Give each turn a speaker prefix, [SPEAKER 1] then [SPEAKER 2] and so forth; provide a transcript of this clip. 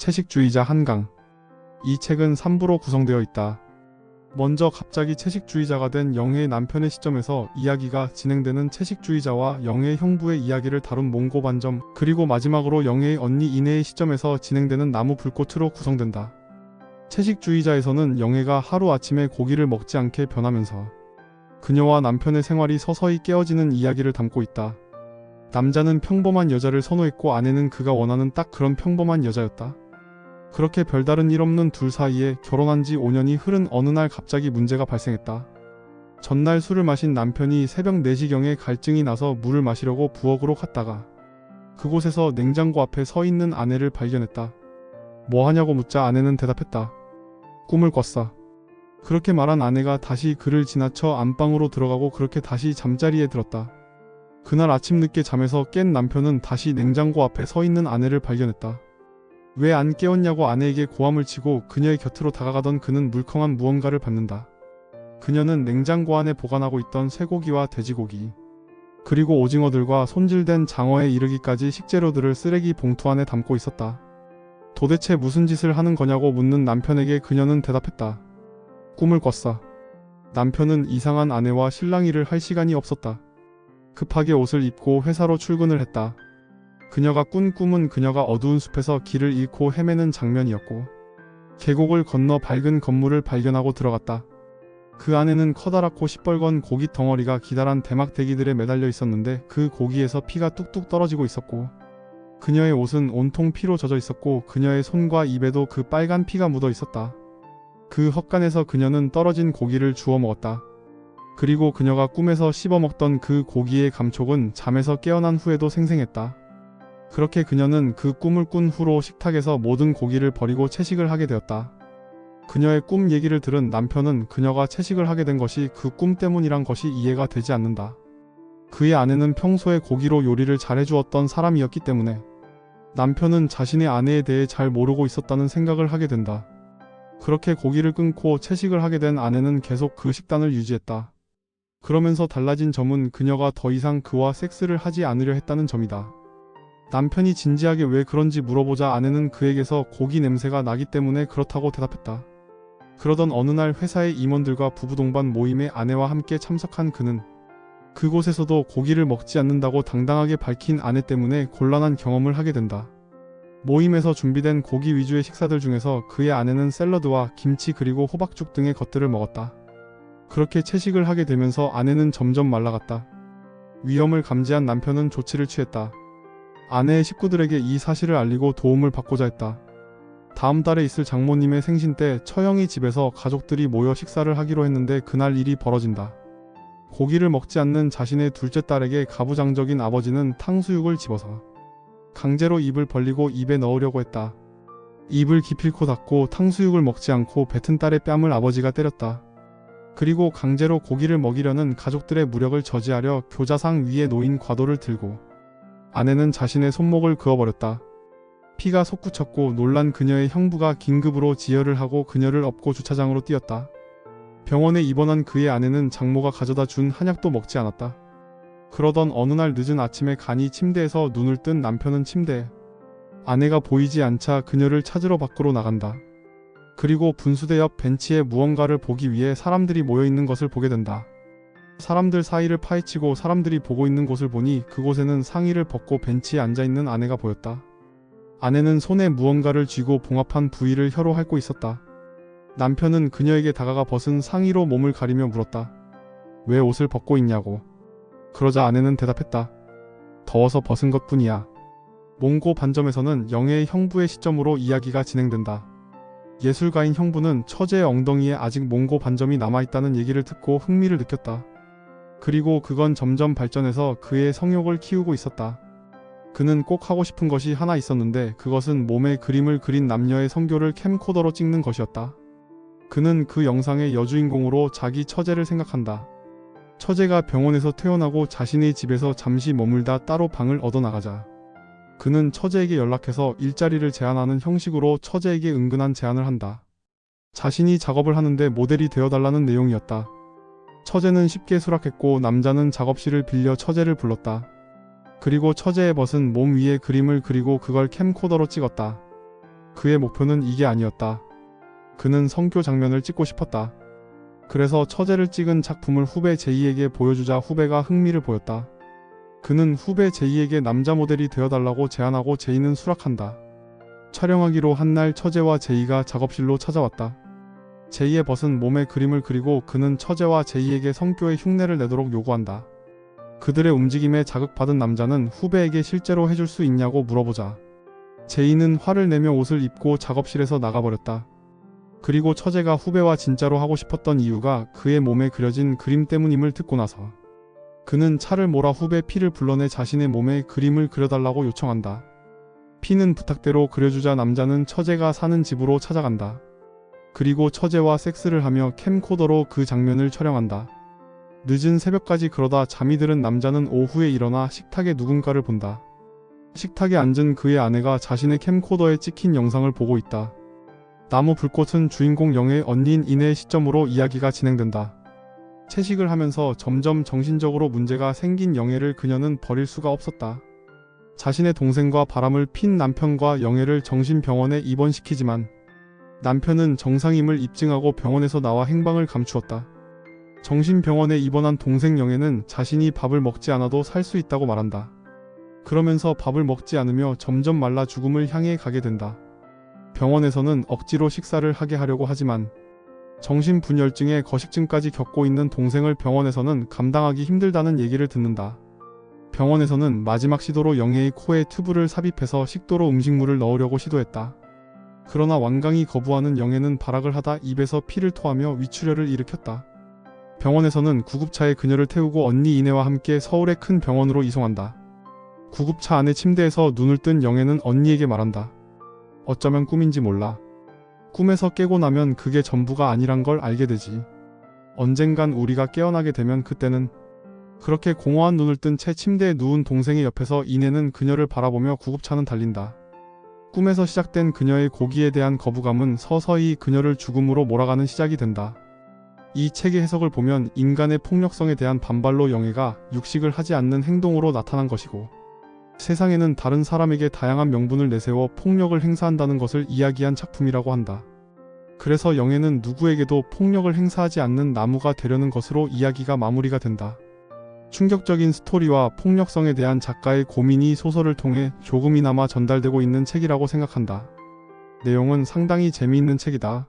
[SPEAKER 1] 채식주의자 한강. 이 책은 3부로 구성되어 있다. 먼저 갑자기 채식주의자가 된 영혜의 남편의 시점에서 이야기가 진행되는 채식주의자와 영혜의 형부의 이야기를 다룬 몽고 반점, 그리고 마지막으로 영혜의 언니 이내의 시점에서 진행되는 나무 불꽃으로 구성된다. 채식주의자에서는 영혜가 하루아침에 고기를 먹지 않게 변하면서 그녀와 남편의 생활이 서서히 깨어지는 이야기를 담고 있다. 남자는 평범한 여자를 선호했고 아내는 그가 원하는 딱 그런 평범한 여자였다. 그렇게 별다른 일 없는 둘 사이에 결혼한 지 5년이 흐른 어느 날 갑자기 문제가 발생했다. 전날 술을 마신 남편이 새벽 4시경에 갈증이 나서 물을 마시려고 부엌으로 갔다가 그곳에서 냉장고 앞에 서 있는 아내를 발견했다. 뭐 하냐고 묻자 아내는 대답했다. 꿈을 꿨어. 그렇게 말한 아내가 다시 그를 지나쳐 안방으로 들어가고 그렇게 다시 잠자리에 들었다. 그날 아침 늦게 잠에서 깬 남편은 다시 냉장고 앞에 서 있는 아내를 발견했다. 왜 안 깨웠냐고 아내에게 고함을 치고 그녀의 곁으로 다가가던 그는 물컹한 무언가를 받는다. 그녀는 냉장고 안에 보관하고 있던 쇠고기와 돼지고기, 그리고 오징어들과 손질된 장어에 이르기까지 식재료들을 쓰레기 봉투 안에 담고 있었다. 도대체 무슨 짓을 하는 거냐고 묻는 남편에게 그녀는 대답했다. 꿈을 꿨어. 남편은 이상한 아내와 실랑이를 할 시간이 없었다. 급하게 옷을 입고 회사로 출근을 했다. 그녀가 꾼 꿈은 그녀가 어두운 숲에서 길을 잃고 헤매는 장면이었고 계곡을 건너 밝은 건물을 발견하고 들어갔다. 그 안에는 커다랗고 시뻘건 고기 덩어리가 기다란 대막대기들에 매달려 있었는데 그 고기에서 피가 뚝뚝 떨어지고 있었고 그녀의 옷은 온통 피로 젖어 있었고 그녀의 손과 입에도 그 빨간 피가 묻어 있었다. 그 헛간에서 그녀는 떨어진 고기를 주워 먹었다. 그리고 그녀가 꿈에서 씹어먹던 그 고기의 감촉은 잠에서 깨어난 후에도 생생했다. 그렇게 그녀는 그 꿈을 꾼 후로 식탁에서 모든 고기를 버리고 채식을 하게 되었다. 그녀의 꿈 얘기를 들은 남편은 그녀가 채식을 하게 된 것이 그 꿈 때문이란 것이 이해가 되지 않는다. 그의 아내는 평소에 고기로 요리를 잘해주었던 사람이었기 때문에 남편은 자신의 아내에 대해 잘 모르고 있었다는 생각을 하게 된다. 그렇게 고기를 끊고 채식을 하게 된 아내는 계속 그 식단을 유지했다. 그러면서 달라진 점은 그녀가 더 이상 그와 섹스를 하지 않으려 했다는 점이다. 남편이 진지하게 왜 그런지 물어보자 아내는 그에게서 고기 냄새가 나기 때문에 그렇다고 대답했다. 그러던 어느 날 회사의 임원들과 부부 동반 모임에 아내와 함께 참석한 그는 그곳에서도 고기를 먹지 않는다고 당당하게 밝힌 아내 때문에 곤란한 경험을 하게 된다. 모임에서 준비된 고기 위주의 식사들 중에서 그의 아내는 샐러드와 김치 그리고 호박죽 등의 것들을 먹었다. 그렇게 채식을 하게 되면서 아내는 점점 말라갔다. 위험을 감지한 남편은 조치를 취했다. 아내의 식구들에게 이 사실을 알리고 도움을 받고자 했다. 다음 달에 있을 장모님의 생신 때 처형이 집에서 가족들이 모여 식사를 하기로 했는데 그날 일이 벌어진다. 고기를 먹지 않는 자신의 둘째 딸에게 가부장적인 아버지는 탕수육을 집어서 강제로 입을 벌리고 입에 넣으려고 했다. 입을 기필코 닫고 탕수육을 먹지 않고 뱉은 딸의 뺨을 아버지가 때렸다. 그리고 강제로 고기를 먹이려는 가족들의 무력을 저지하려 교자상 위에 놓인 과도를 들고 아내는 자신의 손목을 그어버렸다. 피가 솟구쳤고 놀란 그녀의 형부가 긴급으로 지혈을 하고 그녀를 업고 주차장으로 뛰었다. 병원에 입원한 그의 아내는 장모가 가져다 준 한약도 먹지 않았다. 그러던 어느 날 늦은 아침에 간이 침대에서 눈을 뜬 남편은 침대에 아내가 보이지 않자 그녀를 찾으러 밖으로 나간다. 그리고 분수대 옆 벤치에 무언가를 보기 위해 사람들이 모여있는 것을 보게 된다. 사람들 사이를 파헤치고 사람들이 보고 있는 곳을 보니 그곳에는 상의를 벗고 벤치에 앉아있는 아내가 보였다. 아내는 손에 무언가를 쥐고 봉합한 부위를 혀로 핥고 있었다. 남편은 그녀에게 다가가 벗은 상의로 몸을 가리며 물었다. 왜 옷을 벗고 있냐고. 그러자 아내는 대답했다. 더워서 벗은 것뿐이야. 몽고 반점에서는 영혜의 형부의 시점으로 이야기가 진행된다. 예술가인 형부는 처제의 엉덩이에 아직 몽고 반점이 남아있다는 얘기를 듣고 흥미를 느꼈다. 그리고 그건 점점 발전해서 그의 성욕을 키우고 있었다. 그는 꼭 하고 싶은 것이 하나 있었는데 그것은 몸에 그림을 그린 남녀의 성교를 캠코더로 찍는 것이었다. 그는 그 영상의 여주인공으로 자기 처제를 생각한다. 처제가 병원에서 퇴원하고 자신의 집에서 잠시 머물다 따로 방을 얻어나가자 그는 처제에게 연락해서 일자리를 제안하는 형식으로 처제에게 은근한 제안을 한다. 자신이 작업을 하는데 모델이 되어달라는 내용이었다. 처제는 쉽게 수락했고 남자는 작업실을 빌려 처제를 불렀다. 그리고 처제의 벗은 몸 위에 그림을 그리고 그걸 캠코더로 찍었다. 그의 목표는 이게 아니었다. 그는 성교 장면을 찍고 싶었다. 그래서 처제를 찍은 작품을 후배 제이에게 보여주자 후배가 흥미를 보였다. 그는 후배 제이에게 남자 모델이 되어달라고 제안하고 제이는 수락한다. 촬영하기로 한 날 처제와 제이가 작업실로 찾아왔다. 제이의 벗은 몸에 그림을 그리고 그는 처제와 제이에게 성교의 흉내를 내도록 요구한다. 그들의 움직임에 자극받은 남자는 후배에게 실제로 해줄 수 있냐고 물어보자 제이는 화를 내며 옷을 입고 작업실에서 나가버렸다. 그리고 처제가 후배와 진짜로 하고 싶었던 이유가 그의 몸에 그려진 그림 때문임을 듣고 나서 그는 차를 몰아 후배 피를 불러내 자신의 몸에 그림을 그려달라고 요청한다. 피는 부탁대로 그려주자 남자는 처제가 사는 집으로 찾아간다. 그리고 처제와 섹스를 하며 캠코더로 그 장면을 촬영한다. 늦은 새벽까지 그러다 잠이 들은 남자는 오후에 일어나 식탁에 누군가를 본다. 식탁에 앉은 그의 아내가 자신의 캠코더에 찍힌 영상을 보고 있다. 나무 불꽃은 주인공 영의 언니인 인의 시점으로 이야기가 진행된다. 채식을 하면서 점점 정신적으로 문제가 생긴 영애를 그녀는 버릴 수가 없었다. 자신의 동생과 바람을 핀 남편과 영애를 정신병원에 입원시키지만 남편은 정상임을 입증하고 병원에서 나와 행방을 감추었다. 정신병원에 입원한 동생 영애는 자신이 밥을 먹지 않아도 살 수 있다고 말한다. 그러면서 밥을 먹지 않으며 점점 말라 죽음을 향해 가게 된다. 병원에서는 억지로 식사를 하게 하려고 하지만 정신분열증에 거식증까지 겪고 있는 동생을 병원에서는 감당하기 힘들다는 얘기를 듣는다. 병원에서는 마지막 시도로 영애의 코에 튜브를 삽입해서 식도로 음식물을 넣으려고 시도했다. 그러나 완강히 거부하는 영애는 발악을 하다 입에서 피를 토하며 위출혈을 일으켰다. 병원에서는 구급차에 그녀를 태우고 언니 이내와 함께 서울의 큰 병원으로 이송한다. 구급차 안의 침대에서 눈을 뜬 영애는 언니에게 말한다. 어쩌면 꿈인지 몰라. 꿈에서 깨고 나면 그게 전부가 아니란 걸 알게 되지. 언젠간 우리가 깨어나게 되면 그때는 그렇게 공허한 눈을 뜬 채 침대에 누운 동생의 옆에서 이내는 그녀를 바라보며 구급차는 달린다. 꿈에서 시작된 그녀의 고기에 대한 거부감은 서서히 그녀를 죽음으로 몰아가는 시작이 된다. 이 책의 해석을 보면 인간의 폭력성에 대한 반발로 영애가 육식을 하지 않는 행동으로 나타난 것이고 세상에는 다른 사람에게 다양한 명분을 내세워 폭력을 행사한다는 것을 이야기한 작품이라고 한다. 그래서 영애는 누구에게도 폭력을 행사하지 않는 나무가 되려는 것으로 이야기가 마무리가 된다. 충격적인 스토리와 폭력성에 대한 작가의 고민이 소설을 통해 조금이나마 전달되고 있는 책이라고 생각한다. 내용은 상당히 재미있는 책이다.